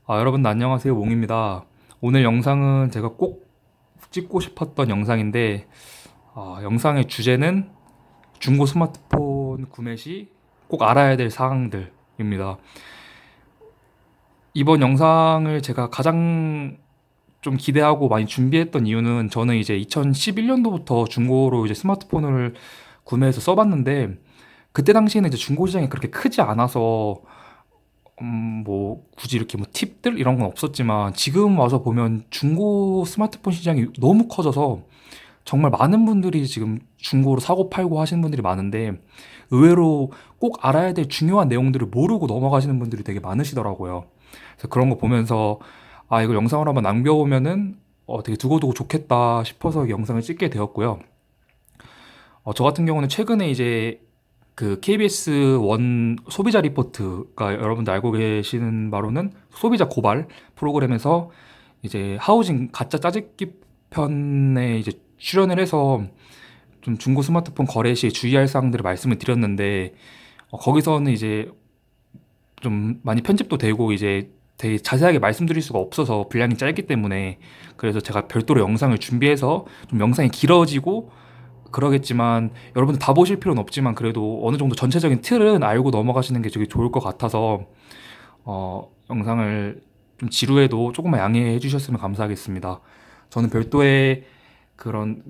여러분 안녕하세요. 몽입니다. 오늘 영상은 제가 꼭 찍고 싶었던 영상인데, 영상의 주제는 중고 스마트폰 구매 시 꼭 알아야 될 사항들입니다. 이번 영상을 제가 가장 좀 기대하고 많이 준비했던 이유는, 저는 이제 2011년도부터 중고로 이제 스마트폰을 구매해서 써봤는데, 그때 당시에는 이제 중고 시장이 그렇게 크지 않아서 뭐 굳이 이렇게 뭐 팁들 이런 건 없었지만, 지금 와서 보면 중고 스마트폰 시장이 너무 커져서 정말 많은 분들이 지금 중고로 사고 팔고 하시는 분들이 많은데, 의외로 꼭 알아야 될 중요한 내용들을 모르고 넘어가시는 분들이 되게 많으시더라고요. 그래서 그런 거 보면서 이걸 영상으로 한번 남겨보면은 되게 두고두고 좋겠다 싶어서 영상을 찍게 되었고요. 저 같은 경우는 최근에 이제 그 KBS 원 소비자 리포트가, 여러분들 알고 계시는 바로는 소비자 고발 프로그램에서 이제 하우징 가짜 짜집기 편에 이제 출연을 해서 좀 중고 스마트폰 거래 시에 주의할 사항들을 말씀을 드렸는데, 거기서는 이제 좀 많이 편집도 되고 이제 되게 자세하게 말씀드릴 수가 없어서, 분량이 짧기 때문에. 그래서 제가 별도로 영상을 준비해서 좀 영상이 길어지고 그러겠지만, 여러분들 다 보실 필요는 없지만 그래도 어느 정도 전체적인 틀은 알고 넘어가시는 게 되게 좋을 것 같아서 영상을 좀 지루해도 조금만 양해해 주셨으면 감사하겠습니다. 저는 별도의 그런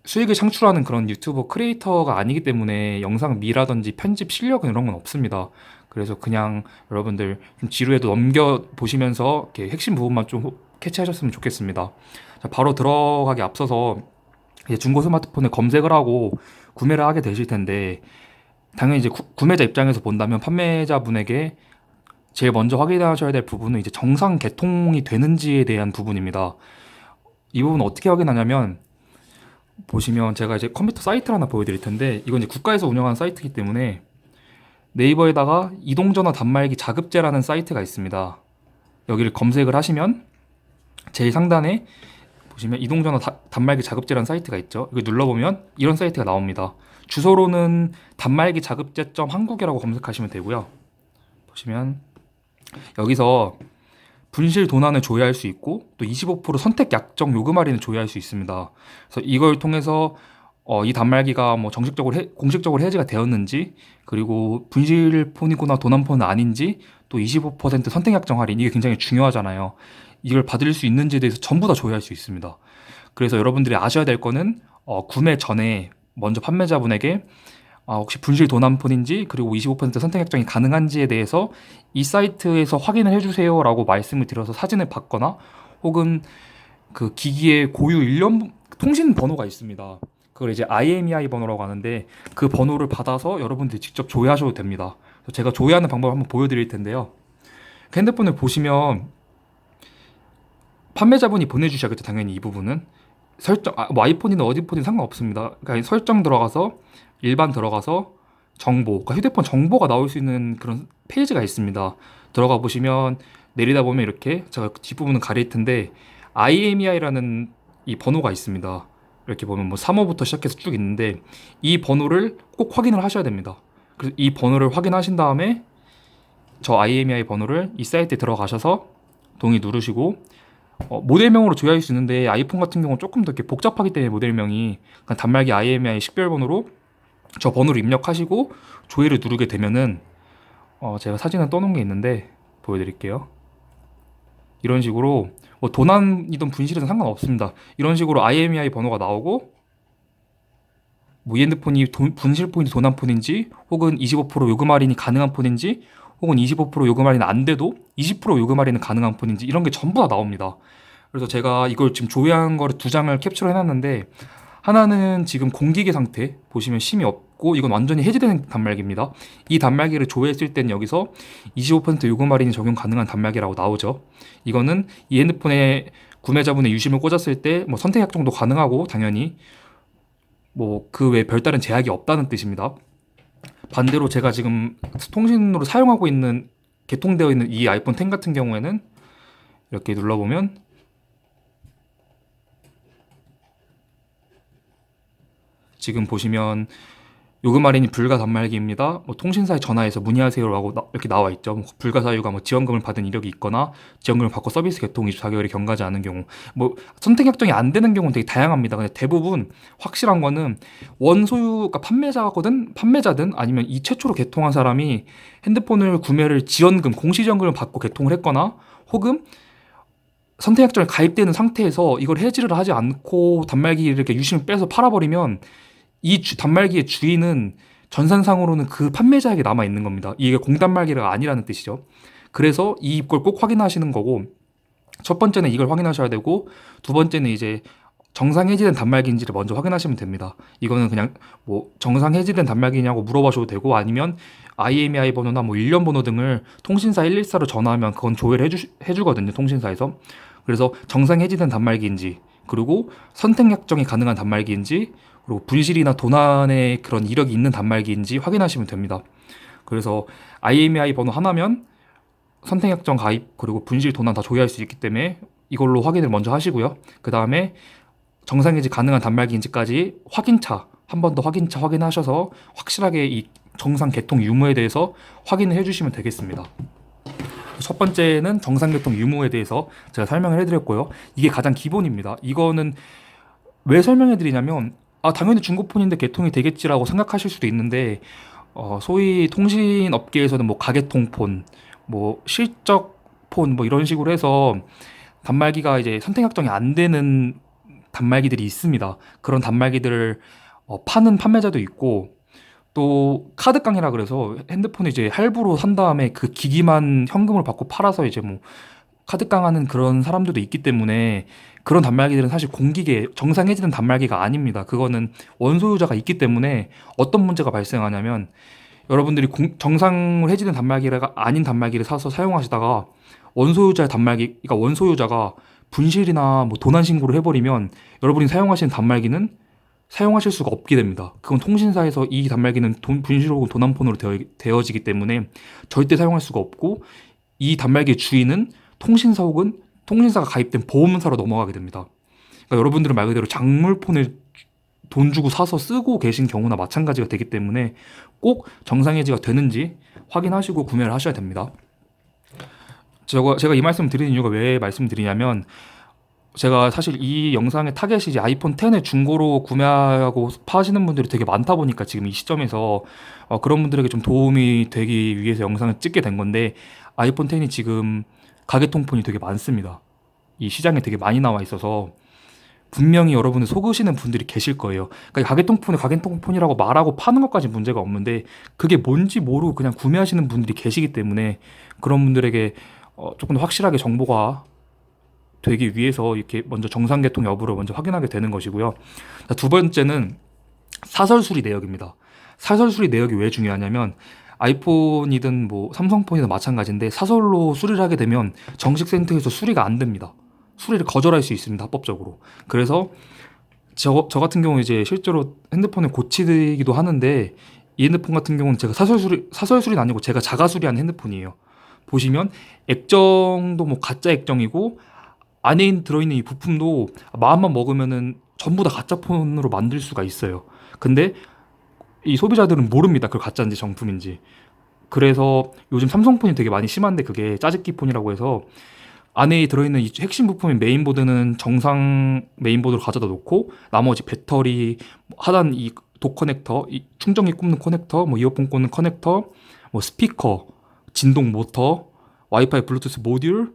수익을 창출하는 그런 유튜버 크리에이터가 아니기 때문에 영상 미라든지 편집 실력은 이런 건 없습니다. 그래서 그냥 여러분들 좀 지루해도 넘겨 보시면서 이렇게 핵심 부분만 좀 캐치하셨으면 좋겠습니다. 자, 바로 들어가기 앞서서 이제 중고 스마트폰에 검색을 하고 구매를 하게 되실 텐데, 당연히 이제 구매자 입장에서 본다면 판매자분에게 제일 먼저 확인하셔야 될 부분은 이제 정상 개통이 되는지에 대한 부분입니다. 이 부분은 어떻게 확인하냐면, 보시면 제가 이제 컴퓨터 사이트를 하나 보여드릴 텐데, 이건 이제 국가에서 운영하는 사이트이기 때문에 네이버에다가 이동전화 단말기 자급제라는 사이트가 있습니다. 여기를 검색을 하시면 제일 상단에 보시면 이동전화 단말기 자급제라는 사이트가 있죠. 이거 눌러보면 이런 사이트가 나옵니다. 주소로는 단말기 자급제 한국이라고 검색하시면 되고요. 보시면 여기서 분실 도난을 조회할 수 있고, 또 25% 선택 약정 요금 할인을 조회할 수 있습니다. 그래서 이걸 통해서 이 단말기가 뭐 정식적으로 공식적으로 해지가 되었는지, 그리고 분실 폰이거나 도난 폰은 아닌지, 또 25% 선택 약정 할인, 이게 굉장히 중요하잖아요. 이걸 받을 수 있는지에 대해서 전부 다 조회할 수 있습니다. 그래서 여러분들이 아셔야 될 거는, 구매 전에 먼저 판매자분에게 혹시 분실 도난폰인지, 그리고 25% 선택 약정이 가능한지에 대해서 이 사이트에서 확인을 해주세요라고 말씀을 드려서 사진을 받거나, 혹은 그 기기의 고유 일련 통신 번호가 있습니다. 그걸 이제 IMEI 번호라고 하는데, 그 번호를 받아서 여러분들이 직접 조회하셔도 됩니다. 그래서 제가 조회하는 방법을 한번 보여드릴 텐데요. 그 핸드폰을 보시면 판매자분이 보내주셔야겠죠, 당연히. 이 부분은 설정, 뭐 아이폰이나 어디폰이나 상관없습니다. 그러니까 설정 들어가서, 일반 들어가서 정보, 그러니까 휴대폰 정보가 나올 수 있는 그런 페이지가 있습니다. 들어가 보시면, 내리다 보면 이렇게 제가 뒷부분은 가릴 텐데, IMEI라는 이 번호가 있습니다. 이렇게 보면 뭐 3호부터 시작해서 쭉 있는데, 이 번호를 꼭 확인을 하셔야 됩니다. 그래서 이 번호를 확인하신 다음에 저 IMEI 번호를 이 사이트에 들어가셔서 동의 누르시고, 모델명으로 조회할 수 있는데, 아이폰 같은 경우는 조금 더 이렇게 복잡하기 때문에 모델명이 그냥 단말기 IMEI 식별번호로 저 번호를 입력하시고 조회를 누르게 되면은, 제가 사진을 떠놓은 게 있는데 보여드릴게요. 이런 식으로 뭐 도난이든 분실이든 상관없습니다. 이런 식으로 IMEI 번호가 나오고, 뭐 이 핸드폰이 분실 폰인지 도난 폰인지, 혹은 25% 요금 할인이 가능한 폰인지, 혹은 25% 요금 할인 안 돼도 20% 요금 할인은 가능한 폰인지, 이런 게 전부 다 나옵니다. 그래서 제가 이걸 지금 조회한 거를 두 장을 캡처를 해놨는데, 하나는 지금 공기계 상태 보시면 심이 없고, 이건 완전히 해제되는 단말기입니다. 이 단말기를 조회했을 때는 여기서 25% 요금 할인이 적용 가능한 단말기라고 나오죠. 이거는 이 핸드폰에 구매자분의 유심을 꽂았을 때 뭐 선택 약정도 가능하고, 당연히 뭐 그 외에 별다른 제약이 없다는 뜻입니다. 반대로 제가 지금 통신으로 사용하고 있는, 개통되어 있는 이 아이폰 10 같은 경우에는 이렇게 눌러보면 지금 보시면 요금 할인이 불가 단말기입니다. 뭐 통신사에 전화해서 문의하세요라고 이렇게 나와 있죠. 뭐 불가 사유가 뭐 지원금을 받은 이력이 있거나 지원금을 받고 서비스 개통 24개월이 경과하지 않은 경우, 뭐 선택 약정이 안 되는 경우는 되게 다양합니다. 근데 대부분 확실한 거는 원소유가 판매자든 아니면 이 최초로 개통한 사람이 핸드폰을 구매를 지원금, 공시지원금을 받고 개통을 했거나 혹은 선택약정에 가입되는 상태에서 이걸 해지를 하지 않고 단말기를 이렇게 유심을 빼서 팔아버리면 단말기의 주인은 전산상으로는 그 판매자에게 남아 있는 겁니다. 이게 공단말기가 아니라는 뜻이죠. 그래서 이걸 꼭 확인하시는 거고, 첫 번째는 이걸 확인하셔야 되고, 두 번째는 이제 정상 해지된 단말기인지를 먼저 확인하시면 됩니다. 이거는 그냥 뭐 정상 해지된 단말기냐고 물어봐셔도 되고, 아니면 IMEI 번호나 뭐 일련 번호 등을 통신사 114로 전화하면 그건 조회를 해주거든요, 통신사에서. 그래서 정상 해지된 단말기인지, 그리고 선택 약정이 가능한 단말기인지, 그리고 분실이나 도난의 그런 이력이 있는 단말기인지 확인하시면 됩니다. 그래서 IMEI 번호 하나면 선택 약정 가입, 그리고 분실, 도난 다 조회할 수 있기 때문에 이걸로 확인을 먼저 하시고요. 그 다음에 정상 해지 가능한 단말기인지까지 한 번 더 확인하셔서 확실하게 이 정상 개통 유무에 대해서 확인을 해주시면 되겠습니다. 첫 번째는 정상 개통 유무에 대해서 제가 설명을 해드렸고요. 이게 가장 기본입니다. 이거는 왜 설명해드리냐면, 당연히 중고폰인데 개통이 되겠지라고 생각하실 수도 있는데, 소위 통신업계에서는 뭐 가계통폰, 뭐 실적폰 뭐 이런 식으로 해서 단말기가 이제 선택 약정이 안 되는 단말기들이 있습니다. 그런 단말기들을 파는 판매자도 있고, 또 카드깡이라 그래서 핸드폰을 이제 할부로 산 다음에 그 기기만 현금으로 받고 팔아서 이제 뭐 카드깡하는 그런 사람들도 있기 때문에, 그런 단말기들은 사실 공기계 정상 해지된 단말기가 아닙니다. 그거는 원소유자가 있기 때문에 어떤 문제가 발생하냐면, 여러분들이 정상을 해지된 단말기가 아닌 단말기를 사서 사용하시다가 그러니까 원소유자가 분실이나 뭐 도난 신고를 해버리면 여러분이 사용하시는 단말기는 사용하실 수가 없게 됩니다. 그건 통신사에서 이 단말기는 분실 혹은 도난폰으로 되어지기 때문에 절대 사용할 수가 없고, 이 단말기의 주인은 통신사 혹은 통신사가 가입된 보험사로 넘어가게 됩니다. 그러니까 여러분들은 말 그대로 작물폰을 돈 주고 사서 쓰고 계신 경우나 마찬가지가 되기 때문에 꼭 정상해지가 되는지 확인하시고 구매를 하셔야 됩니다. 제가 이 말씀 드리는 이유가 왜 말씀드리냐면, 제가 사실 이 영상의 타겟이 이제 아이폰 10을 중고로 구매하고 파시는 분들이 되게 많다 보니까 지금 이 시점에서 그런 분들에게 좀 도움이 되기 위해서 영상을 찍게 된 건데, 아이폰 10이 지금 가계통폰이 되게 많습니다. 이 시장에 되게 많이 나와 있어서 분명히 여러분을 속으시는 분들이 계실 거예요. 그러니까 가계통폰을 가계통폰이라고 말하고 파는 것까지 문제가 없는데, 그게 뭔지 모르고 그냥 구매하시는 분들이 계시기 때문에 그런 분들에게 조금 더 확실하게 정보가 되기 위해서 이렇게 먼저 정상 개통 여부를 먼저 확인하게 되는 것이고요. 두 번째는 사설 수리 내역입니다. 사설 수리 내역이 왜 중요하냐면, 아이폰이든 뭐 삼성폰이든 마찬가지인데 사설로 수리를 하게 되면 정식 센터에서 수리가 안 됩니다. 수리를 거절할 수 있습니다, 합법적으로. 그래서 저 같은 경우 이제 실제로 핸드폰을 고치기도 하는데, 이 핸드폰 같은 경우는 제가 사설 수리는 아니고 제가 자가 수리하는 핸드폰이에요. 보시면 액정도 뭐 가짜 액정이고, 안에 들어있는 이 부품도 마음만 먹으면은 전부 다 가짜 폰으로 만들 수가 있어요. 근데 이 소비자들은 모릅니다, 그걸 가짜인지 정품인지. 그래서 요즘 삼성폰이 되게 많이 심한데, 그게 짜집기 폰이라고 해서 안에 들어있는 이 핵심 부품인 메인보드는 정상 메인보드로 가져다 놓고, 나머지 배터리, 하단 이 독 커넥터, 이 충전기 꼽는 커넥터, 뭐 이어폰 꽂는 커넥터, 뭐 스피커, 진동 모터, 와이파이 블루투스 모듈,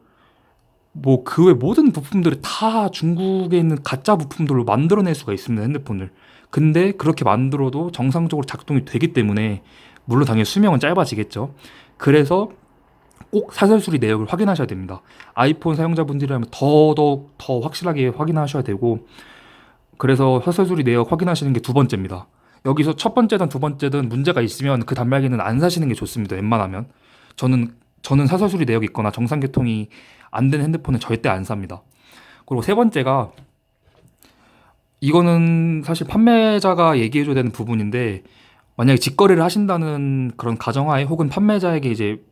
뭐 그 외 모든 부품들을 다 중국에 있는 가짜 부품들로 만들어낼 수가 있습니다, 핸드폰을. 근데 그렇게 만들어도 정상적으로 작동이 되기 때문에, 물론 당연히 수명은 짧아지겠죠. 그래서 꼭 사설 수리 내역을 확인하셔야 됩니다. 아이폰 사용자분들이라면 더더욱 더 확실하게 확인하셔야 되고, 그래서 사설 수리 내역 확인하시는 게 두 번째입니다. 여기서 첫 번째든 두 번째든 문제가 있으면 그 단말기는 안 사시는 게 좋습니다, 웬만하면. 저는 사설 수리 내역이 있거나 정상 개통이 안 되는 핸드폰은 절대 안 삽니다. 그리고 세 번째가, 이거는 사실 판매자가 얘기해줘야 되는 부분인데, 만약에 직거래를 하신다는 그런 가정하에 혹은 판매자에게 이제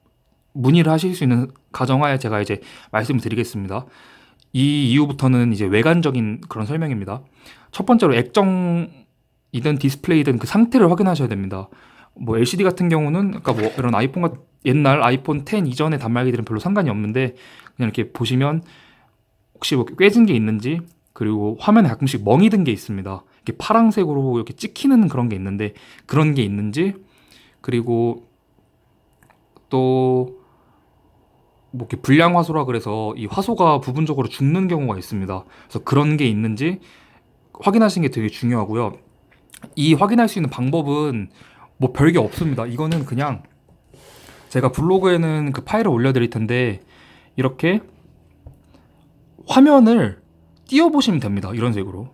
문의를 하실 수 있는 가정하에 제가 이제 말씀을 드리겠습니다. 이 이후부터는 이제 외관적인 그런 설명입니다. 첫 번째로 이든 디스플레이든 그 상태를 확인하셔야 됩니다. 뭐 LCD 같은 경우는 그러니까 뭐 이런 옛날 아이폰 10 이전의 단말기들은 별로 상관이 없는데 그냥 이렇게 보시면 혹시 뭐 깨진 게 있는지, 그리고 화면에 가끔씩 멍이 든 게 있습니다. 이렇게 파란색으로 이렇게 찍히는 그런 게 있는데 그런 게 있는지, 그리고 또 뭐 이렇게 불량 화소라 그래서 이 화소가 부분적으로 죽는 경우가 있습니다. 그래서 그런 게 있는지 확인하시는 게 되게 중요하고요. 이 확인할 수 있는 방법은 뭐 별게 없습니다. 이거는 그냥 제가 블로그에는 그 파일을 올려드릴 텐데 이렇게 화면을 띄워보시면 됩니다. 이런 식으로.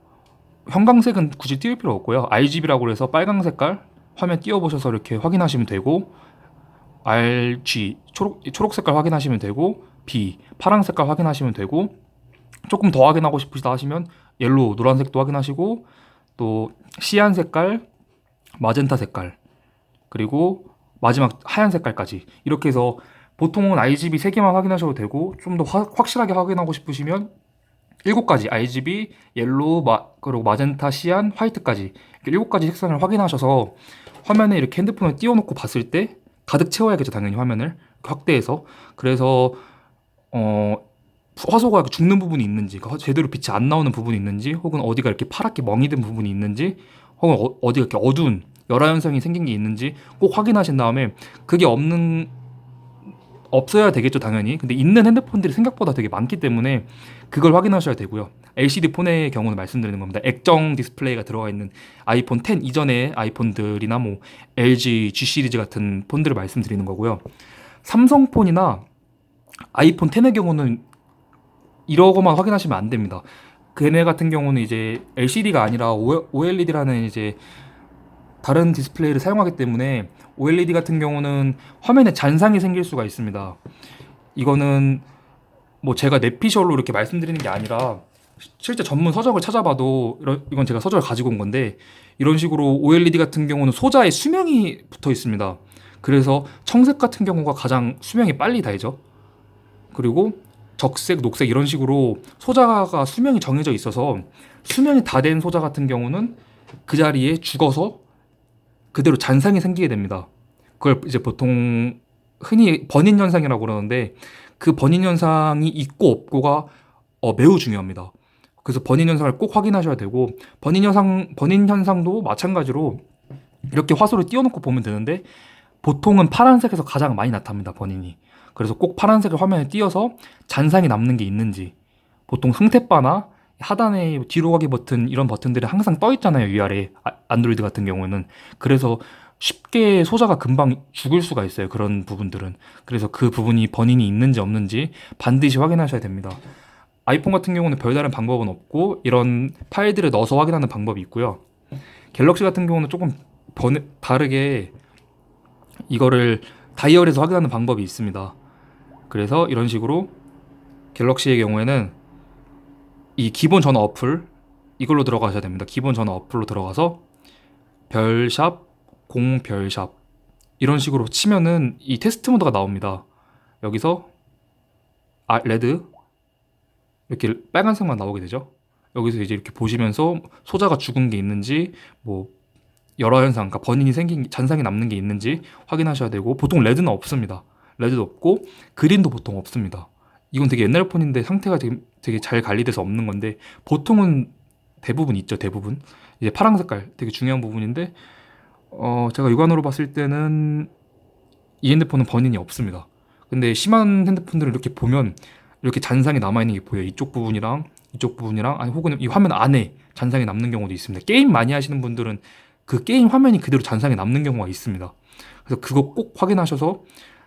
형광색은 굳이 띄울 필요 없고요. RGB라고 해서 빨강 색깔 화면 띄워보셔서 이렇게 확인하시면 되고, RG 초록 색깔 확인하시면 되고, B 파란 색깔 확인하시면 되고, 조금 더 확인하고 싶으시다 하시면 옐로우 노란색도 확인하시고, 또 시안 색깔, 마젠타 색깔, 그리고 마지막 하얀 색깔까지 이렇게 해서 보통은 RGB 3개만 확인하셔도 되고, 좀 더 확실하게 확인하고 싶으시면 7가지 RGB, 옐로우, 그리고 마젠타, 시안, 화이트까지 이렇게 7가지 색상을 확인하셔서 화면에 이렇게 핸드폰을 띄워놓고 봤을 때 가득 채워야겠죠. 당연히 화면을 확대해서. 그래서 화소가 죽는 부분이 있는지, 제대로 빛이 안 나오는 부분이 있는지, 혹은 어디가 이렇게 파랗게 멍이 든 부분이 있는지, 혹은 어디가 이렇게 어두운 열화 현상이 생긴 게 있는지 꼭 확인하신 다음에, 그게 없어야 되겠죠, 당연히. 근데 있는 핸드폰들이 생각보다 되게 많기 때문에 그걸 확인하셔야 되고요. LCD 폰의 경우는 말씀드리는 겁니다. 액정 디스플레이가 들어가 있는 아이폰 10 이전의 아이폰들이나 뭐 LG G 시리즈 같은 폰들을 말씀드리는 거고요. 삼성폰이나 아이폰 10의 경우는 이러고만 확인하시면 안 됩니다. 걔네 같은 경우는 이제 LCD가 아니라 OLED라는 이제 다른 디스플레이를 사용하기 때문에 OLED 같은 경우는 화면에 잔상이 생길 수가 있습니다. 이거는 뭐 제가 내피셜로 이렇게 말씀드리는 게 아니라 실제 전문 서적을 찾아봐도 이건 제가 서적을 가지고 온 건데, 이런 식으로 OLED 같은 경우는 소자에 수명이 붙어 있습니다. 그래서 청색 같은 경우가 가장 수명이 빨리 닳죠. 그리고 적색, 녹색 이런 식으로 소자가 수명이 정해져 있어서 수명이 다 된 소자 같은 경우는 그 자리에 죽어서 그대로 잔상이 생기게 됩니다. 그걸 이제 보통 흔히 번인 현상이라고 그러는데, 그 번인 현상이 있고 없고가 매우 중요합니다. 그래서 번인 현상을 꼭 확인하셔야 되고, 번인 현상도 마찬가지로 이렇게 화소를 띄워놓고 보면 되는데 보통은 파란색에서 가장 많이 나타납니다, 번인이. 그래서 꼭 파란색을 화면에 띄워서 잔상이 남는 게 있는지, 보통 상태바나 하단에 뒤로 가기 버튼 이런 버튼들이 항상 떠 있잖아요, 위아래. 안드로이드 같은 경우에는. 그래서 쉽게 소자가 금방 죽을 수가 있어요, 그런 부분들은. 그래서 그 부분이 번인이 있는지 없는지 반드시 확인하셔야 됩니다. 아이폰 같은 경우는 별다른 방법은 없고 이런 파일들을 넣어서 확인하는 방법이 있고요. 갤럭시 같은 경우는 조금 다르게 이거를 다이얼에서 확인하는 방법이 있습니다. 그래서 이런 식으로 갤럭시의 경우에는 이 기본 전화 어플 이걸로 들어가셔야 됩니다. 기본 전화 어플로 들어가서 별샵, 공별샵 이런 식으로 치면은 이 테스트 모드가 나옵니다. 여기서 레드 이렇게 빨간색만 나오게 되죠. 여기서 이제 이렇게 보시면서 소자가 죽은 게 있는지, 뭐 열화 현상, 그러니까 번인이 생긴 잔상이 남는 게 있는지 확인하셔야 되고, 보통 레드는 없습니다. 레드도 없고 그린도 보통 없습니다. 이건 되게 옛날 폰인데 상태가 되게 잘 관리돼서 없는 건데, 보통은 대부분 있죠. 대부분 이제 파란 색깔 되게 중요한 부분인데, 제가 육안으로 봤을 때는 이 핸드폰은 번인이 없습니다. 근데 심한 핸드폰들은 이렇게 보면 이렇게 잔상이 남아있는 게 보여요. 이쪽 부분이랑 이쪽 부분이랑, 아니 혹은 이 화면 안에 잔상이 남는 경우도 있습니다. 게임 많이 하시는 분들은 그 게임 화면이 그대로 잔상이 남는 경우가 있습니다. 그래서 그거 꼭 확인하셔서,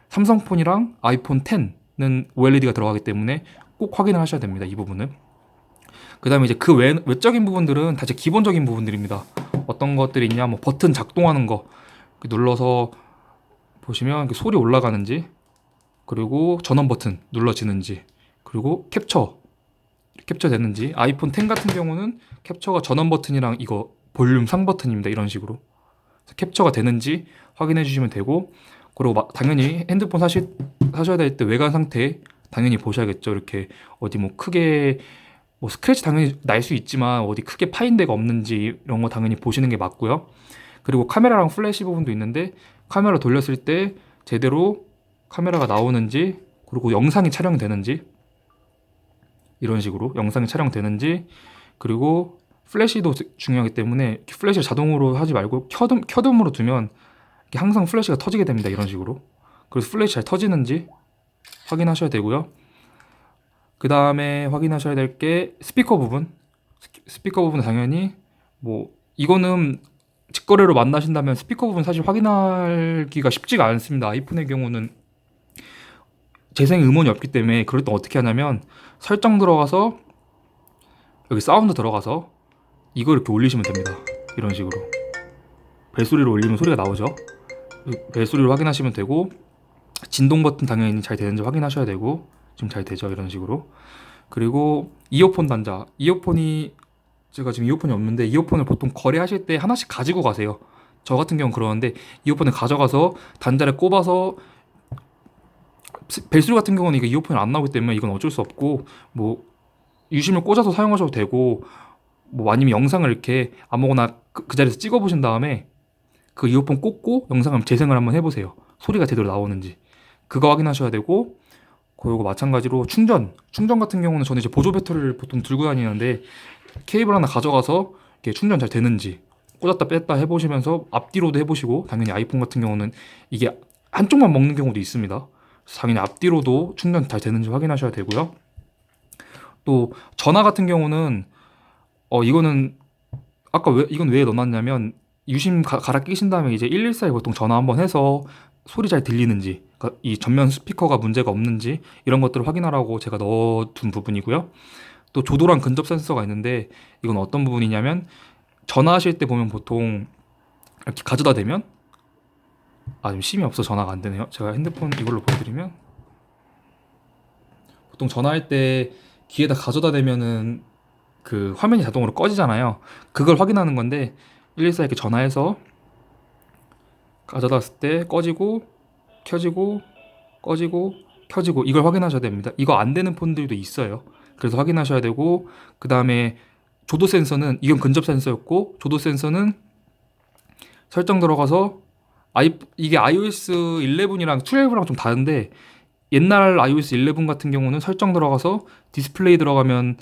삼성폰이랑 아이폰 10은 OLED가 들어가기 때문에 꼭 확인을 하셔야 됩니다. 이 부분은. 그 다음에 이제 그 외적인 부분들은 다 제 기본적인 부분들입니다. 어떤 것들이 있냐, 뭐 버튼 작동하는 거 눌러서 보시면 소리 올라가는지, 그리고 전원 버튼 눌러지는지, 그리고 캡처 되는지. 아이폰 10 같은 경우는 캡처가 전원 버튼이랑 이거 볼륨 상 버튼입니다. 이런 식으로 캡처가 되는지 확인해 주시면 되고, 그리고 당연히 핸드폰 사셔야 될 때 외관 상태 당연히 보셔야겠죠. 이렇게 어디 뭐 크게 뭐 스크래치 당연히 날 수 있지만 어디 크게 파인 데가 없는지 이런 거 당연히 보시는 게 맞고요. 그리고 카메라랑 플래시 부분도 있는데 카메라 돌렸을 때 제대로 카메라가 나오는지, 그리고 영상이 촬영되는지, 이런 식으로 영상이 촬영되는지, 그리고 플래시도 중요하기 때문에 플래시를 자동으로 하지 말고 켜둠으로 두면 항상 플래시가 터지게 됩니다. 이런 식으로. 그래서 플래시 잘 터지는지 확인하셔야 되고요. 그 다음에 확인하셔야 될 게 스피커 부분. 스피커 부분은 당연히 뭐 이거는 직거래로 만나신다면 스피커 부분 사실 확인하기가 쉽지가 않습니다. 아이폰의 경우는 재생 음원이 없기 때문에 그럴 때 어떻게 하냐면 설정 들어가서 여기 사운드 들어가서 이거 이렇게 올리시면 됩니다. 이런 식으로 벨소리를 올리면 소리가 나오죠. 벨소리를 확인하시면 되고, 진동 버튼 당연히 잘 되는지 확인하셔야 되고, 지금 잘 되죠. 이런 식으로. 그리고 이어폰 단자. 제가 지금 이어폰이 없는데 이어폰을 보통 거래하실 때 하나씩 가지고 가세요. 저 같은 경우는 그러는데 이어폰을 가져가서 단자를 꼽아서, 벨소리 같은 경우는 이거 이어폰이 안 나오기 때문에 이건 어쩔 수 없고, 뭐 유심을 꽂아서 사용하셔도 되고, 뭐 아니면 영상을 이렇게 아무거나 그 자리에서 찍어 보신 다음에 그 이어폰 꽂고 영상을 재생을 한번 해보세요. 소리가 제대로 나오는지 그거 확인하셔야 되고, 그리고 마찬가지로 충전 같은 경우는 저는 이제 보조 배터리를 보통 들고 다니는데 케이블 하나 가져가서 이렇게 충전 잘 되는지 꽂았다 뺐다 해보시면서 앞뒤로도 해보시고, 당연히 아이폰 같은 경우는 이게 한쪽만 먹는 경우도 있습니다. 그래서 당연히 앞뒤로도 충전 잘 되는지 확인하셔야 되고요. 또 전화 같은 경우는 이거는 아까 이건 왜 넣어놨냐면, 유심 갈아 끼신 다음에 이제 114에 보통 전화 한번 해서 소리 잘 들리는지, 그러니까 이 전면 스피커가 문제가 없는지 이런 것들을 확인하라고 제가 넣어둔 부분이고요. 또 조도랑 근접 센서가 있는데 이건 어떤 부분이냐면, 전화하실 때 보면 보통 이렇게 가져다 대면, 지금 심이 없어 전화가 안 되네요. 제가 핸드폰 이걸로 보여드리면, 보통 전화할 때 귀에다 가져다 대면은 그 화면이 자동으로 꺼지잖아요. 그걸 확인하는 건데 114 이렇게 전화해서 가져다 놨을 때 꺼지고 켜지고 꺼지고 켜지고 이걸 확인하셔야 됩니다. 이거 안 되는 폰들도 있어요. 그래서 확인하셔야 되고, 그 다음에 조도 센서는, 이건 근접 센서였고, 조도 센서는 설정 들어가서 이게 iOS 11이랑 12랑 좀 다른데, 옛날 iOS 11 같은 경우는 설정 들어가서 디스플레이 들어가면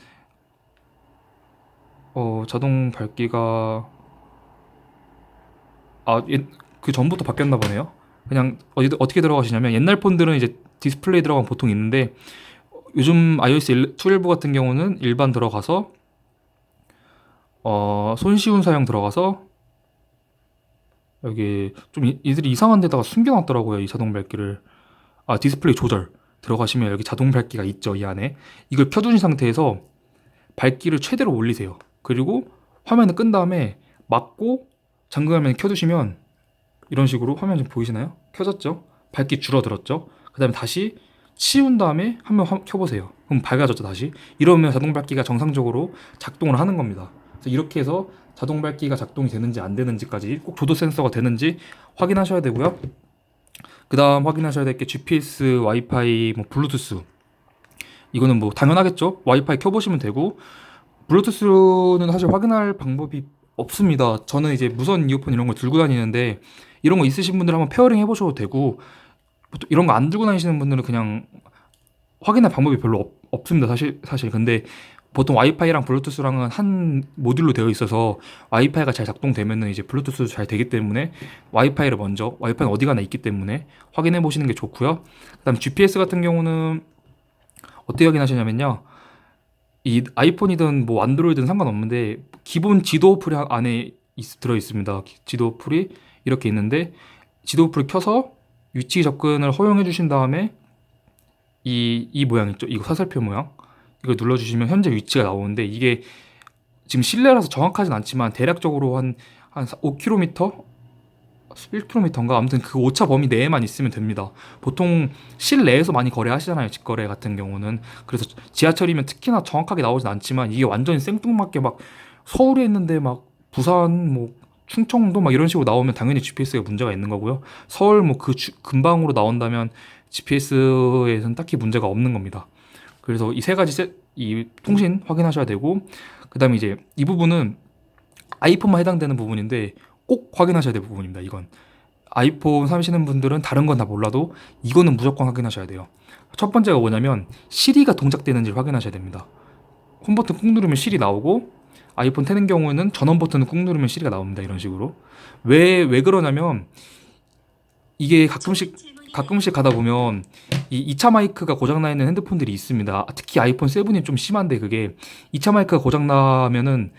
자동 밝기가 그 전부터 바뀌었나 보네요. 그냥 어떻게 들어가시냐면, 옛날 폰들은 이제 디스플레이 들어가면 보통 있는데, 요즘 iOS 12 같은 경우는 일반 들어가서 손쉬운 사용 들어가서, 여기 좀 이들이 이상한 데다가 숨겨놨더라고요. 이 자동 밝기를. 디스플레이 조절 들어가시면 여기 자동 밝기가 있죠. 이 안에 이걸 켜둔 상태에서 밝기를 최대로 올리세요. 그리고 화면을 끈 다음에 막고 잠금 화면 켜두시면 이런 식으로 화면 좀 보이시나요? 켜졌죠? 밝기 줄어들었죠? 그 다음에 다시 치운 다음에 한번 켜보세요. 그럼 밝아졌죠, 다시. 이러면 자동 밝기가 정상적으로 작동을 하는 겁니다. 그래서 이렇게 해서 자동 밝기가 작동이 되는지 안 되는지까지, 꼭 조도 센서가 되는지 확인하셔야 되고요. 그 다음 확인하셔야 될 게 GPS, 와이파이, 뭐 블루투스. 이거는 뭐 당연하겠죠? 와이파이 켜보시면 되고, 블루투스는 사실 확인할 방법이 없습니다. 저는 이제 무선 이어폰 이런 걸 들고 다니는데, 이런 거 있으신 분들 한번 페어링 해보셔도 되고, 보통 이런 거 안 들고 다니시는 분들은 그냥 확인할 방법이 별로 없습니다. 사실. 근데 보통 와이파이랑 블루투스랑은 한 모듈로 되어 있어서 와이파이가 잘 작동되면은 이제 블루투스도 잘 되기 때문에 와이파이는 어디 가나 있기 때문에 확인해 보시는 게 좋고요. 그다음 GPS 같은 경우는 어떻게 확인하시냐면요. 이 아이폰이든 뭐 안드로이드든 상관없는데 기본 지도 어플이 안에 들어 있습니다. 지도 어플이 이렇게 있는데, 지도 어플을 켜서 위치 접근을 허용해 주신 다음에 이 모양 있죠? 이거 화살표 모양. 이걸 눌러주시면 현재 위치가 나오는데, 이게 지금 실내라서 정확하진 않지만 대략적으로 한 5km? 1km인가? 아무튼 그 오차 범위 내에만 있으면 됩니다. 보통 실내에서 많이 거래하시잖아요, 직거래 같은 경우는. 그래서 지하철이면 특히나 정확하게 나오진 않지만, 이게 완전히 생뚱맞게 막 서울에 있는데 막 부산, 뭐 충청도 막 이런 식으로 나오면 당연히 GPS가 문제가 있는 거고요. 서울 뭐 그 근방으로 나온다면 GPS에서는 딱히 문제가 없는 겁니다. 그래서 이 세 가지 이 통신 확인하셔야 되고, 그다음에 이제 이 부분은 아이폰만 해당되는 부분인데 꼭 확인하셔야 될 부분입니다. 이건 아이폰 사시는 분들은 다른 건 다 몰라도 이거는 무조건 확인하셔야 돼요. 첫 번째가 뭐냐면 시리가 동작되는지 확인하셔야 됩니다. 홈 버튼 꾹 누르면 시리 나오고, 아이폰 10의 경우에는 전원 버튼을 꾹 누르면 시리가 나옵니다. 이런 식으로. 왜 그러냐면 이게 가끔씩 가다 보면 이 2차 마이크가 고장나 있는 핸드폰들이 있습니다. 특히 아이폰 7이 좀 심한데, 그게 2차 마이크가 고장나면은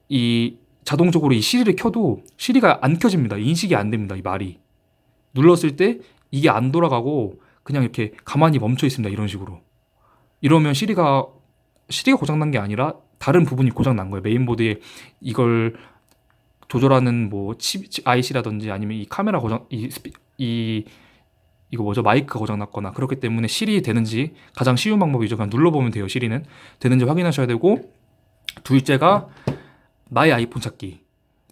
이 자동적으로 이 시리를 켜도 시리가 안 켜집니다. 인식이 안 됩니다. 이 말이 눌렀을 때 이게 안 돌아가고 그냥 이렇게 가만히 멈춰 있습니다. 이런 식으로. 이러면 시리가 고장난 게 아니라 다른 부분이 고장난 거예요. 메인보드에 이걸 조절하는 뭐 IC라든지 아니면 이 카메라 고장, 이거 뭐죠? 마이크가 고장났거나 그렇기 때문에 시리 되는지 가장 쉬운 방법이죠. 그냥 눌러보면 돼요. 시리는 되는지 확인하셔야 되고, 둘째가 나의 아이폰 찾기.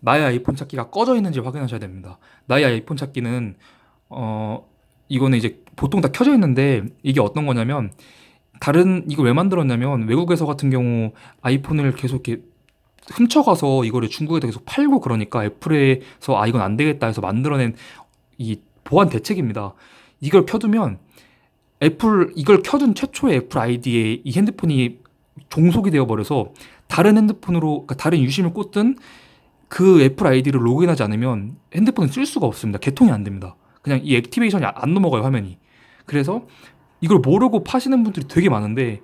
나의 아이폰 찾기가 꺼져 있는지 확인하셔야 됩니다. 나의 아이폰 찾기는 이거는 이제 보통 다 켜져 있는데, 이게 어떤 거냐면 이걸 왜 만들었냐면 외국에서 같은 경우 아이폰을 계속 이렇게 훔쳐가서 이거를 중국에다 계속 팔고, 그러니까 애플에서 이건 안 되겠다 해서 만들어낸 이 보안 대책입니다. 이걸 켜두면 이걸 켜둔 최초의 애플 아이디에 이 핸드폰이 종속이 되어 버려서 다른 핸드폰으로, 그러니까 다른 유심을 꽂든 그 애플 아이디를 로그인하지 않으면 핸드폰을 쓸 수가 없습니다. 개통이 안 됩니다. 그냥 이 액티베이션이 안 넘어가요, 화면이. 그래서 이걸 모르고 파시는 분들이 되게 많은데,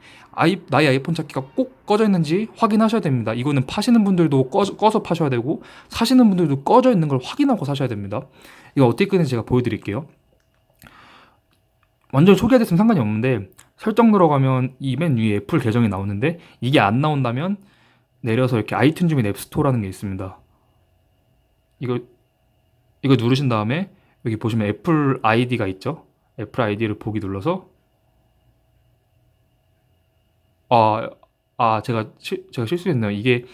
나의 아이폰 찾기가 꼭 꺼져 있는지 확인하셔야 됩니다. 이거는 파시는 분들도 꺼서 파셔야 되고, 사시는 분들도 꺼져 있는 걸 확인하고 사셔야 됩니다. 이거 어떻게 끄는지 제가 보여드릴게요. 완전 초기화됐으면 상관이 없는데, 설정 들어가면 이 맨 위에 애플 계정이 나오는데, 이게 안 나온다면 내려서 이렇게 아이튠즈 및 앱스토어라는 게 있습니다. 이거 누르신 다음에 여기 보시면 애플 아이디가 있죠. 애플 아이디를 보기 눌러서, 제가 실수했네요. 이게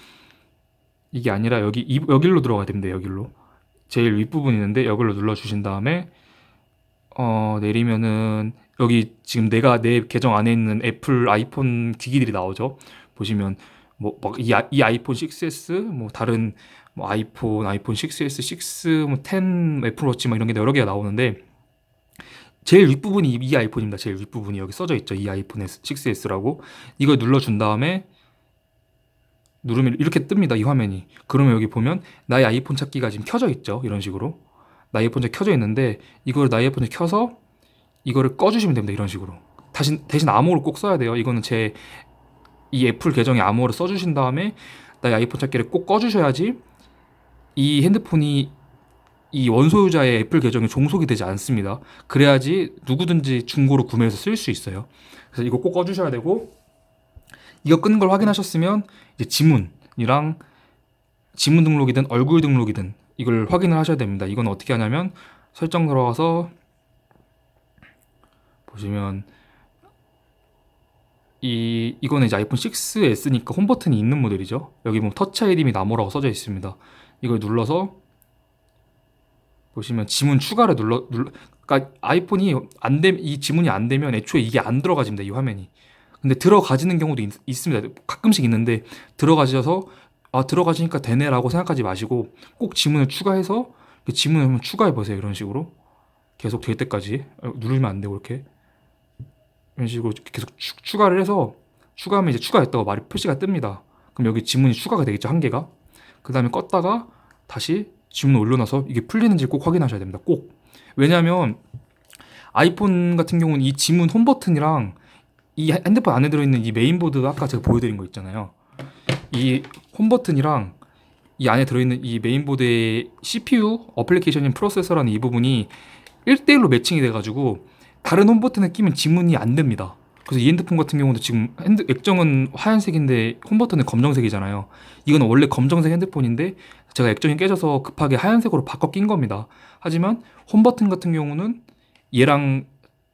아니라 여기로 들어가야 됩니다. 여기로. 제일 윗부분 있는데 여기로 눌러주신 다음에 내리면은 여기 지금 내 계정 안에 있는 애플 아이폰 기기들이 나오죠. 보시면 뭐 막 이 아이폰 6S, 뭐 다른 뭐 아이폰 6S, 6, 뭐 10, 애플워치 막 이런 게 여러 개가 나오는데, 제일 윗부분이 이 아이폰입니다. 제일 윗부분이 여기 써져 있죠. 이 아이폰 6S라고. 이걸 눌러준 다음에 누르면 이렇게 뜹니다. 이 화면이. 그러면 여기 보면 나의 아이폰 찾기가 지금 켜져 있죠. 이런 식으로. 나의 아이폰 찾기 켜져 있는데, 이걸 나의 아이폰을 켜서 이거를 꺼주시면 됩니다. 이런 식으로. 대신 암호를 꼭 써야 돼요. 이거는 이 애플 계정에 암호를 써주신 다음에 나의 아이폰 찾기를 꼭 꺼주셔야지 이 핸드폰이 이 원소유자의 애플 계정에 종속이 되지 않습니다. 그래야지 누구든지 중고로 구매해서 쓸 수 있어요. 그래서 이거 꼭 꺼주셔야 되고, 이거 끄는 걸 확인하셨으면 이제 지문 등록이든 얼굴 등록이든 이걸 확인을 하셔야 됩니다. 이건 어떻게 하냐면 설정 들어가서 보시면 이거는 이제 아이폰 6S니까 홈 버튼이 있는 모델이죠. 여기 보면 터치 아이디 및 암호라고 써져 있습니다. 이걸 눌러서 보시면 지문 추가를 그러니까 아이폰이 이 지문이 안 되면 애초에 이게 안 들어가집니다. 이 화면이. 근데 들어가지는 경우도 있습니다. 가끔씩 있는데, 들어가지니까 되네라고 생각하지 마시고 꼭 지문을 추가해서 그 지문을 한번 추가해 보세요. 이런 식으로 계속 될 때까지 누르면 안 되고, 이런 식으로 계속 추가를 해서, 추가하면 이제 추가했다고 말이 표시가 뜹니다. 그럼 여기 지문이 추가가 되겠죠, 한 개가. 그 다음에 껐다가 다시 지문을 올려놔서 이게 풀리는지 꼭 확인하셔야 됩니다. 꼭. 왜냐하면 아이폰 같은 경우는 이 지문 홈 버튼이랑 이 핸드폰 안에 들어있는 이 메인보드, 아까 제가 보여드린 거 있잖아요. 이 홈 버튼이랑 이 안에 들어있는 이 메인보드의 CPU 어플리케이션인 프로세서라는 이 부분이 1대1로 매칭이 돼가지고 다른 홈 버튼을 끼면 지문이 안 됩니다. 그래서 이 핸드폰 같은 경우도 지금 액정은 하얀색인데 홈 버튼은 검정색이잖아요. 이건 원래 검정색 핸드폰인데 제가 액정이 깨져서 급하게 하얀색으로 바꿔 낀 겁니다. 하지만 홈 버튼 같은 경우는 얘랑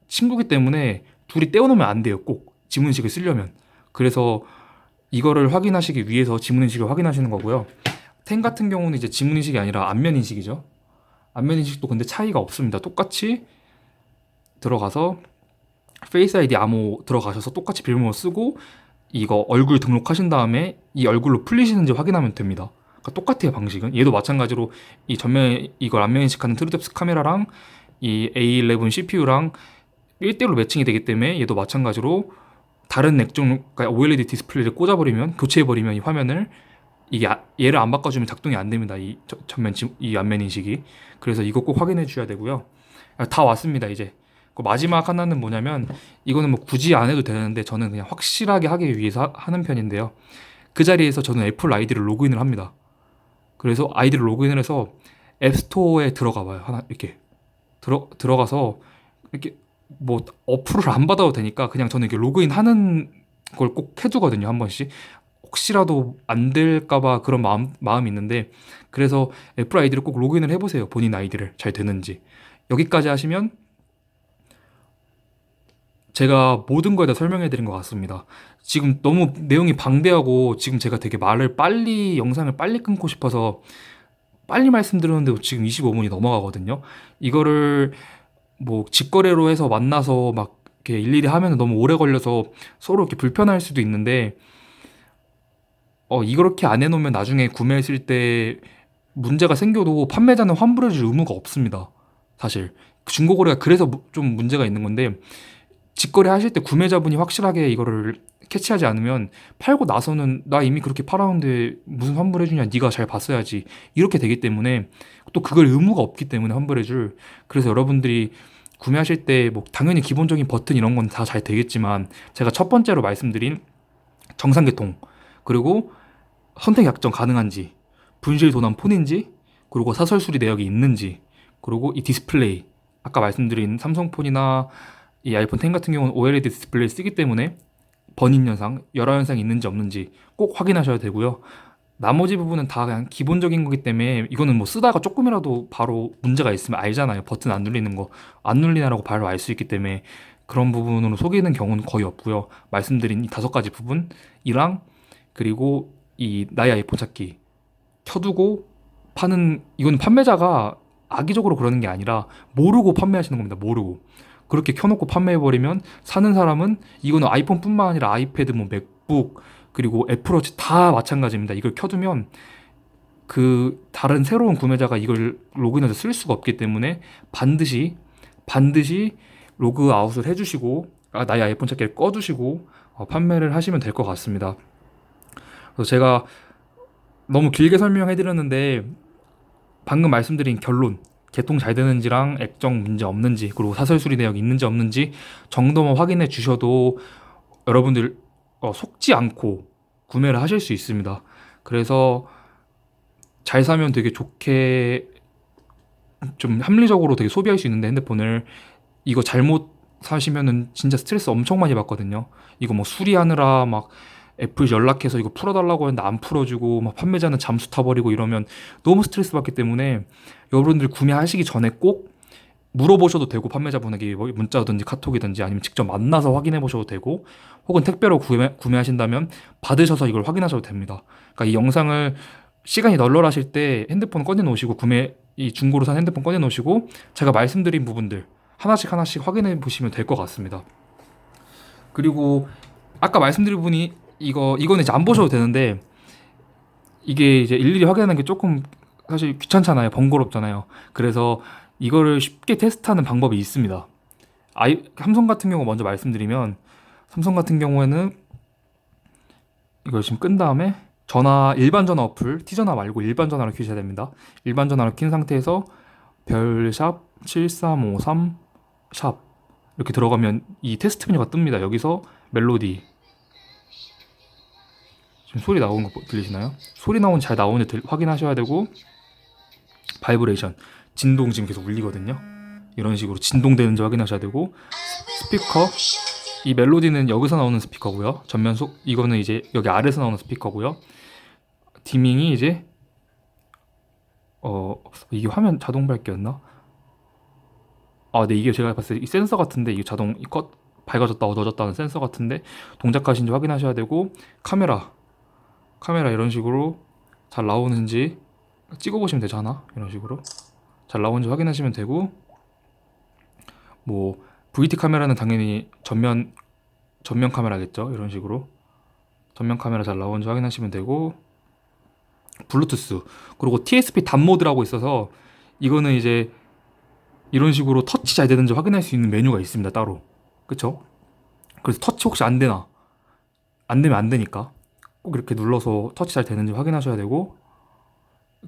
친구기 때문에 둘이 떼어놓으면 안 돼요. 꼭 지문인식을 쓰려면. 그래서 이거를 확인하시기 위해서 지문인식을 확인하시는 거고요. 10 같은 경우는 이제 지문인식이 아니라 안면인식이죠. 안면인식도 근데 차이가 없습니다. 똑같이 들어가서 페이스 아이디 암호 들어가셔서 똑같이 비밀번호 쓰고 이거 얼굴 등록하신 다음에 이 얼굴로 풀리시는지 확인하면 됩니다. 그러니까 똑같아요, 방식은. 얘도 마찬가지로 이 전면 이걸 안면 인식하는 트루뎁스 카메라랑 이 A11 CPU랑 1대1로 매칭이 되기 때문에 얘도 마찬가지로 다른 액정, 그러니까 OLED 디스플레이를 꽂아버리면, 교체해버리면 이 화면을 이게 얘를 안 바꿔주면 작동이 안 됩니다. 이 전면 이 안면 인식이. 그래서 이거 꼭 확인해 주셔야 되고요. 다 왔습니다, 이제. 그 마지막 하나는 뭐냐면 이거는 뭐 굳이 안 해도 되는데 저는 그냥 확실하게 하기 위해서 하는 편인데요. 그 자리에서 저는 애플 아이디를 로그인을 합니다. 그래서 아이디를 로그인을 해서 앱스토어에 들어가 봐요. 하나 이렇게 들어가서 이렇게 뭐 어플을 안 받아도 되니까 그냥 저는 이렇게 로그인 하는 걸 꼭 해두거든요, 한 번씩. 혹시라도 안 될까봐 그런 마음이 있는데, 그래서 애플 아이디를 꼭 로그인을 해보세요. 본인 아이디를 잘 되는지. 여기까지 하시면 제가 모든 걸 다 설명해 드린 것 같습니다. 지금 너무 내용이 방대하고 지금 제가 되게 영상을 빨리 끊고 싶어서 빨리 말씀드렸는데 지금 25분이 넘어가거든요. 이거를 뭐 직거래로 해서 만나서 막 이렇게 일일이 하면 너무 오래 걸려서 서로 이렇게 불편할 수도 있는데, 이렇게 안 해놓으면 나중에 구매했을 때 문제가 생겨도 판매자는 환불해줄 의무가 없습니다. 사실 중고거래가 그래서 좀 문제가 있는 건데, 직거래 하실 때 구매자분이 확실하게 이거를 캐치하지 않으면 팔고 나서는 나 이미 그렇게 팔았는데 무슨 환불해주냐, 네가 잘 봤어야지, 이렇게 되기 때문에, 또 그걸 의무가 없기 때문에 환불해줄. 그래서 여러분들이 구매하실 때 뭐 당연히 기본적인 버튼 이런 건 다 잘 되겠지만, 제가 첫 번째로 말씀드린 정상개통, 그리고 선택 약정 가능한지, 분실 도난 폰인지, 그리고 사설 수리 내역이 있는지, 그리고 이 디스플레이, 아까 말씀드린 삼성폰이나 이 아이폰 10 같은 경우는 OLED 디스플레이 쓰기 때문에 번인 현상, 열화 현상이 있는지 없는지 꼭 확인하셔야 되고요. 나머지 부분은 다 그냥 기본적인 거기 때문에 이거는 뭐 쓰다가 조금이라도 바로 문제가 있으면 알잖아요. 버튼 안 눌리는 거, 안 눌리나라고 바로 알 수 있기 때문에 그런 부분으로 속이는 경우는 거의 없고요. 말씀드린 이 5가지 부분이랑, 그리고 이 나의 아이폰 찾기 켜두고 파는, 이건 판매자가 악의적으로 그러는 게 아니라 모르고 판매하시는 겁니다. 모르고. 그렇게 켜놓고 판매해버리면 사는 사람은, 이거는 아이폰뿐만 아니라 아이패드, 뭐 맥북, 그리고 애플워치 다 마찬가지입니다. 이걸 켜두면 그 다른 새로운 구매자가 이걸 로그인해서 쓸 수가 없기 때문에 반드시 로그아웃을 해주시고, 나의 아이폰 찾기를 꺼두시고 판매를 하시면 될 것 같습니다. 그래서 제가 너무 길게 설명해 드렸는데, 방금 말씀드린 결론, 개통 잘 되는지랑 액정 문제 없는지, 그리고 사설 수리 내역 있는지 없는지 정도만 확인해 주셔도 여러분들 속지 않고 구매를 하실 수 있습니다. 그래서 잘 사면 되게 좋게, 좀 합리적으로 되게 소비할 수 있는데, 핸드폰을 이거 잘못 사시면은 진짜 스트레스 엄청 많이 받거든요. 이거 뭐 수리하느라 막 애플 연락해서 이거 풀어달라고 했는데 안 풀어주고, 막 판매자는 잠수 타버리고 이러면 너무 스트레스 받기 때문에, 여러분들 구매하시기 전에 꼭 물어보셔도 되고, 판매자분에게 뭐 문자든지 카톡이든지 아니면 직접 만나서 확인해 보셔도 되고, 혹은 택배로 구매하신다면 받으셔서 이걸 확인하셔도 됩니다. 그러니까 이 영상을 시간이 널널하실 때 핸드폰 꺼내 놓으시고, 이 중고로 산 핸드폰 꺼내 놓으시고 제가 말씀드린 부분들 하나씩 확인해 보시면 될 것 같습니다. 그리고 아까 말씀드린 부분이, 이거는 이제 안 보셔도 되는데, 이게 이제 일일이 확인하는 게 조금 사실 귀찮잖아요. 번거롭잖아요. 그래서 이거를 쉽게 테스트하는 방법이 있습니다. 삼성 같은 경우 먼저 말씀드리면, 삼성 같은 경우에는 이걸 지금 끈 다음에 일반 전화 어플, T전화 말고 일반 전화를 켜셔야 됩니다. 일반 전화를 킨 상태에서 별샵 7353 샵 이렇게 들어가면 이 테스트 메뉴가 뜹니다. 여기서 멜로디, 지금 소리 나오는 거 들리시나요? 소리 잘 나오는지 확인하셔야 되고, 바이브레이션, 진동 지금 계속 울리거든요. 이런 식으로 진동되는지 확인하셔야 되고, 스피커, 이 멜로디는 여기서 나오는 스피커고요. 이거는 이제 여기 아래에서 나오는 스피커고요. 디밍이 이제 이게 화면 자동 밝기였나? 네, 이게 제가 봤을 때 이 센서 같은데, 이게 자동 밝아졌다 어두워졌다는 센서 같은데, 동작하신지 확인하셔야 되고, 카메라 이런 식으로 잘 나오는지 찍어보시면 되잖아. 이런 식으로 잘 나오는지 확인하시면 되고, 뭐 VT 카메라는 당연히 전면 카메라겠죠. 이런 식으로 전면 카메라 잘 나오는지 확인하시면 되고, 블루투스, 그리고 TSP 답 모드라고 있어서 이거는 이제 이런 식으로 터치 잘 되는지 확인할 수 있는 메뉴가 있습니다, 따로. 그쵸? 그래서 터치 혹시 안 되나? 안 되면 안 되니까 꼭 이렇게 눌러서 터치 잘 되는지 확인하셔야 되고,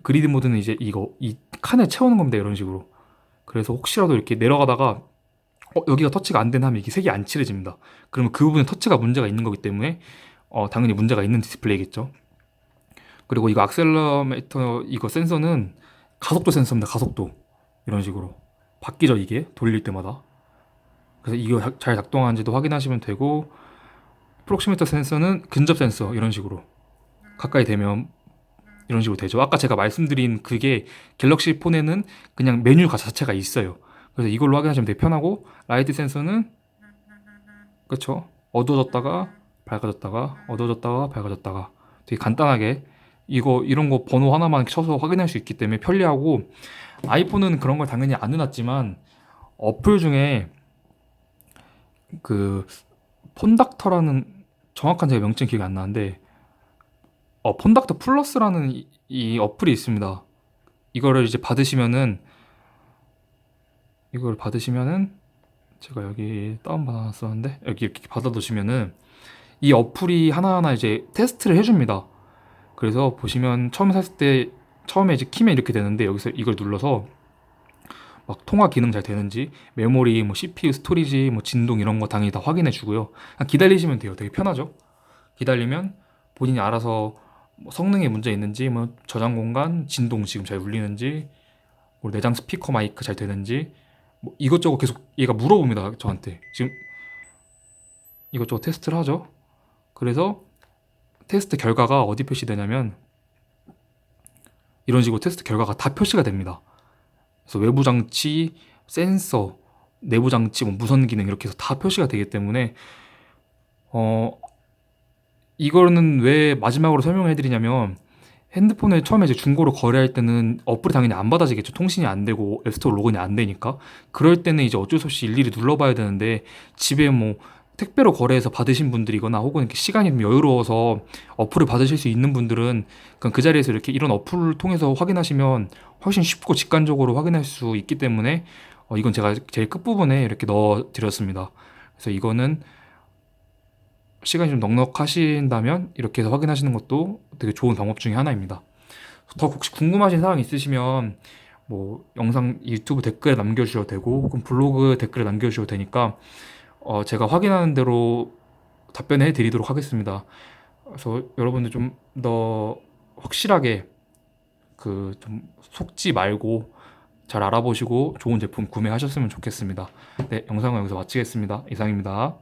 그리드 모드는 이제 이 칸을 채우는 겁니다, 이런 식으로. 그래서 혹시라도 이렇게 내려가다가 여기가 터치가 안 되나 하면 이게 색이 안 칠해집니다. 그러면 그 부분에 터치가 문제가 있는 거기 때문에 당연히 문제가 있는 디스플레이겠죠. 그리고 이거 악셀러메이터 이거 센서는 가속도 센서입니다. 가속도. 이런 식으로 바뀌죠, 이게 돌릴 때마다. 그래서 이거 잘 작동하는지도 확인하시면 되고, 프록시미터 센서는 근접 센서, 이런 식으로 가까이 되면 이런 식으로 되죠. 아까 제가 말씀드린 그게 갤럭시 폰에는 그냥 메뉴 자체가 있어요. 그래서 이걸로 확인하시면 되게 편하고, 라이트 센서는 그쵸, 어두워졌다가 밝아졌다가 어두워졌다가 밝아졌다가 되게 간단하게 이런 거 번호 하나만 쳐서 확인할 수 있기 때문에 편리하고, 아이폰은 그런 걸 당연히 안 해놨지만 어플 중에 그 폰닥터라는, 정확한 제가 명칭 기억이 안 나는데 폰닥터 플러스라는 이 어플이 있습니다. 이거를 이제 받으시면은 이걸 받으시면은 제가 여기 다운받아놨었는데, 여기 이렇게 받아두시면은 이 어플이 하나하나 이제 테스트를 해줍니다. 그래서 보시면 처음 샀을 때 처음에 이제 키면 이렇게 되는데, 여기서 이걸 눌러서 막 통화 기능 잘 되는지, 메모리, 뭐 CPU, 스토리지, 뭐 진동 이런 거 당연히 다 확인해 주고요. 그냥 기다리시면 돼요. 되게 편하죠. 기다리면 본인이 알아서 뭐 성능에 문제 있는지, 뭐 저장 공간, 진동 지금 잘 울리는지, 뭐 내장 스피커 마이크 잘 되는지, 뭐 이것저것 계속 얘가 물어봅니다, 저한테. 지금 이것저것 테스트를 하죠. 그래서 테스트 결과가 어디 표시되냐면 이런 식으로 테스트 결과가 다 표시가 됩니다. 그래서 외부 장치, 센서, 내부 장치, 뭐 무선 기능 이렇게 해서 다 표시가 되기 때문에 어 이거는 왜 마지막으로 설명을 해드리냐면, 핸드폰을 처음에 이제 중고로 거래할 때는 어플이 당연히 안 받아지겠죠. 통신이 안 되고 앱스토어 로그인이 안 되니까. 그럴 때는 이제 어쩔 수 없이 일일이 눌러봐야 되는데, 집에 뭐 택배로 거래해서 받으신 분들이거나 혹은 이렇게 시간이 좀 여유로워서 어플을 받으실 수 있는 분들은 그냥 그 자리에서 이렇게 이런 어플을 통해서 확인하시면 훨씬 쉽고 직관적으로 확인할 수 있기 때문에 이건 제가 제일 끝부분에 이렇게 넣어 드렸습니다. 그래서 이거는 시간이 좀 넉넉하신다면 이렇게 해서 확인하시는 것도 되게 좋은 방법 중에 하나입니다. 더 혹시 궁금하신 사항 있으시면 뭐 영상 유튜브 댓글에 남겨주셔도 되고, 혹은 블로그 댓글에 남겨주셔도 되니까 제가 확인하는 대로 답변해 드리도록 하겠습니다. 그래서 여러분들 좀 더 확실하게 좀 속지 말고 잘 알아보시고 좋은 제품 구매하셨으면 좋겠습니다. 네, 영상은 여기서 마치겠습니다. 이상입니다.